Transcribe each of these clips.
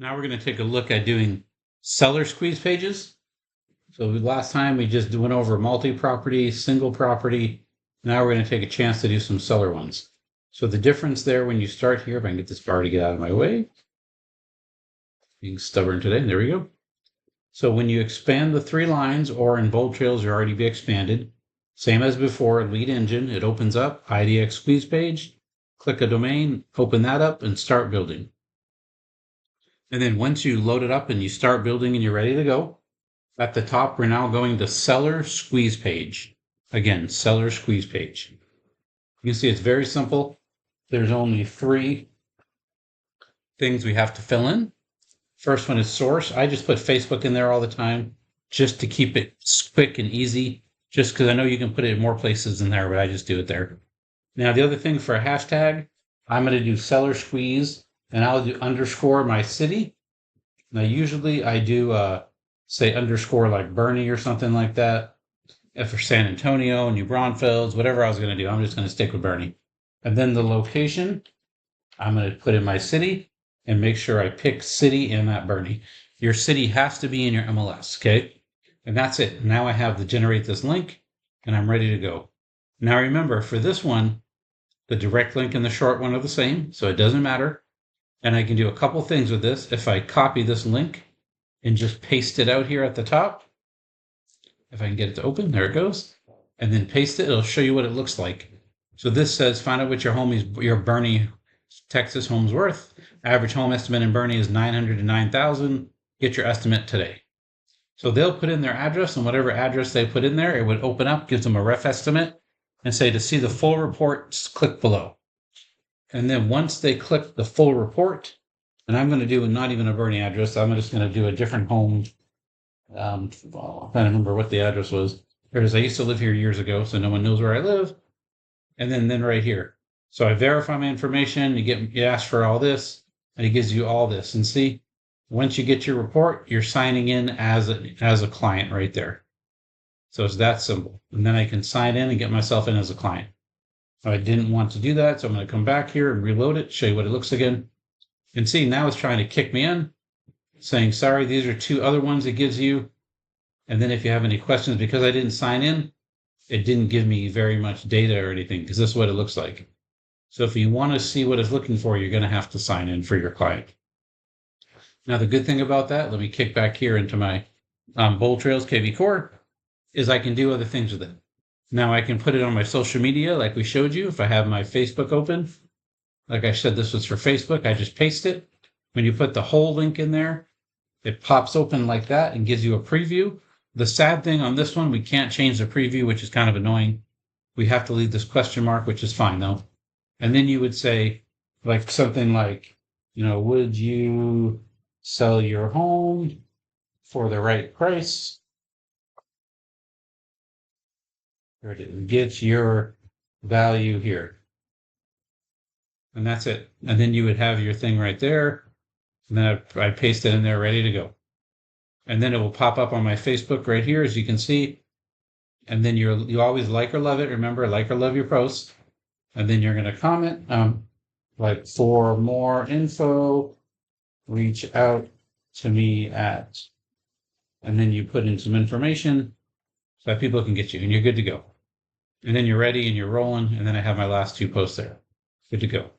Now we're going to take a look at doing seller squeeze pages. So last time we just went over multi-property, single property. Now we're going to take a chance to do some seller ones. So the difference there when you start here, if I can get this bar to get out of my way. Being stubborn today, there we go. So when you expand the 3 lines, or in BoldTrails, you already be expanded. Same as before, lead engine, it opens up, IDX squeeze page, click a domain, open that up and start building. And then once you load it up and you start building and you're ready to go, at the top, we're now going to seller squeeze page. Again, seller squeeze page. You can see it's very simple. There's only 3 things we have to fill in. First one is source. I just put Facebook in there all the time just to keep it quick and easy, just because I know you can put it in more places than there, but I just do it there. Now, the other thing for a hashtag, I'm going to do seller squeeze, and I'll do underscore my city. Now, usually I do say underscore like Bernie or something like that. If for San Antonio, New Braunfels, whatever I was going to do, I'm just going to stick with Bernie. And then the location, I'm going to put in my city and make sure I pick city in that Bernie. Your city has to be in your MLS, okay? And that's it. Now I have to generate this link and I'm ready to go. Now remember, for this one, the direct link and the short one are the same, so it doesn't matter. And I can do a couple things with this. If I copy this link and just paste it out here at the top, if I can get it to open, there it goes. And then paste it, it'll show you what it looks like. So this says, find out what your Bernie, Texas home's worth. Average home estimate in Bernie is $900 to $9,000. Get your estimate today. So they'll put in their address, and whatever address they put in there, it would open up, gives them a rough estimate, and say to see the full report, click below. And then once they click the full report, and I'm going to do not even a Bernie address, I'm just going to do a different home. I'm trying to remember what the address was. Because I used to live here years ago, so no one knows where I live. And then right here. So I verify my information, you ask for all this, and it gives you all this. And see, once you get your report, you're signing in as a client right there. So it's that simple. And then I can sign in and get myself in as a client. I didn't want to do that, so I'm going to come back here and reload it, show you what it looks again. And see, now it's trying to kick me in, saying, sorry, these are 2 other ones it gives you. And then if you have any questions, because I didn't sign in, it didn't give me very much data or anything, because this is what it looks like. So if you want to see what it's looking for, you're going to have to sign in for your client. Now, the good thing about that, let me kick back here into my BoldTrails KvCORE, is I can do other things with it. Now I can put it on my social media like we showed you. If I have my Facebook open, like I said, this was for Facebook, I just paste it. When you put the whole link in there, it pops open like that and gives you a preview. The sad thing on this one, we can't change the preview, which is kind of annoying. We have to leave this question mark, which is fine though. And then you would say like something like, would you sell your home for the right price? Or get your value here. And that's it. And then you would have your thing right there. And then I paste it in there ready to go. And then it will pop up on my Facebook right here, as you can see. And then you always like or love it. Remember, like or love your post. And then you're going to comment, like, for more info, reach out to me at, and then you put in some information so that people can get you, and you're good to go. And then you're ready and you're rolling. And then I have my last 2 posts there. Good to go.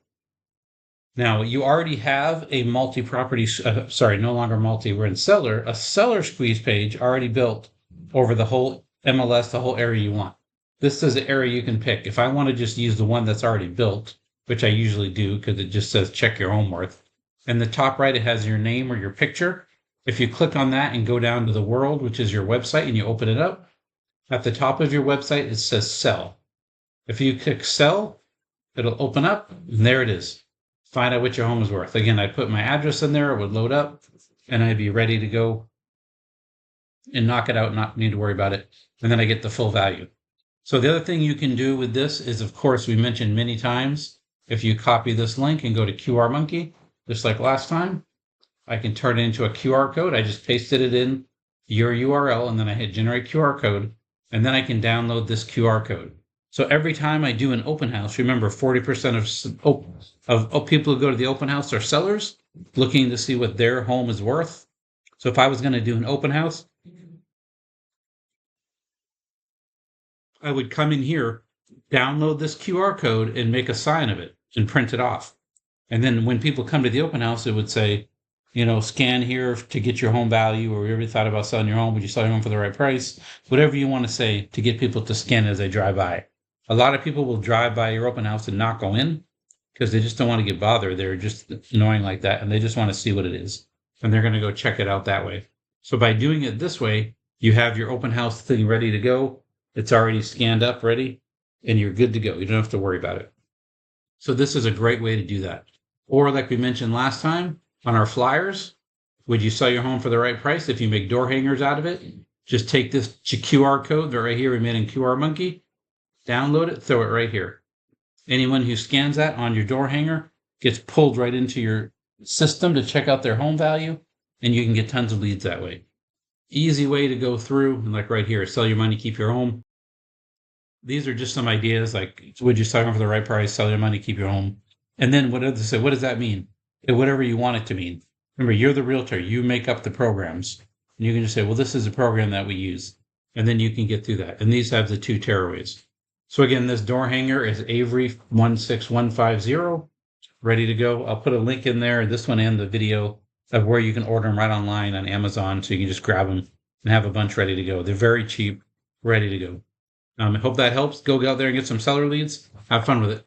Now, you already have a multi-property, no longer multi, we're in seller, a seller squeeze page already built over the whole MLS, the whole area you want. This is an area you can pick. If I want to just use the one that's already built, which I usually do because it just says check your home worth. In the top right, it has your name or your picture. If you click on that and go down to the world, which is your website, and you open it up, at the top of your website, it says sell. If you click sell, it'll open up, and there it is. Find out what your home is worth. Again, I put my address in there, it would load up, and I'd be ready to go and knock it out, not need to worry about it. And then I get the full value. So the other thing you can do with this is, of course, we mentioned many times, if you copy this link and go to QR Monkey, just like last time, I can turn it into a QR code. I just pasted it in your URL, and then I hit generate QR code, and then I can download this QR code. So every time I do an open house, remember 40% of people who go to the open house are sellers. looking to see what their home is worth. So if I was going to do an open house, I would come in here, download this QR code and make a sign of it and print it off. And then when people come to the open house, it would say, scan here to get your home value, or you ever thought about selling your home? Would you sell your home for the right price? Whatever you want to say to get people to scan as they drive by. A lot of people will drive by your open house and not go in because they just don't want to get bothered. They're just annoying like that, and they just want to see what it is. And they're going to go check it out that way. So by doing it this way, you have your open house thing ready to go. It's already scanned up, ready, and you're good to go. You don't have to worry about it. So this is a great way to do that. Or like we mentioned last time, on our flyers, would you sell your home for the right price if you make door hangers out of it? Just take this QR code right here we made in QR Monkey, download it, throw it right here. Anyone who scans that on your door hanger gets pulled right into your system to check out their home value, and you can get tons of leads that way. Easy way to go through, and like right here, sell your money, keep your home. These are just some ideas, like would you sell your home for the right price, sell your money, keep your home. And then what does that mean? Whatever you want it to mean. Remember, you're the realtor. You make up the programs. And you can just say, well, this is a program that we use. And then you can get through that. And these have the 2 tearaways. So again, this door hanger is Avery 16150, ready to go. I'll put a link in there, this one and the video of where you can order them right online on Amazon. So you can just grab them and have a bunch ready to go. They're very cheap, ready to go. I hope that helps. Go out there and get some seller leads. Have fun with it.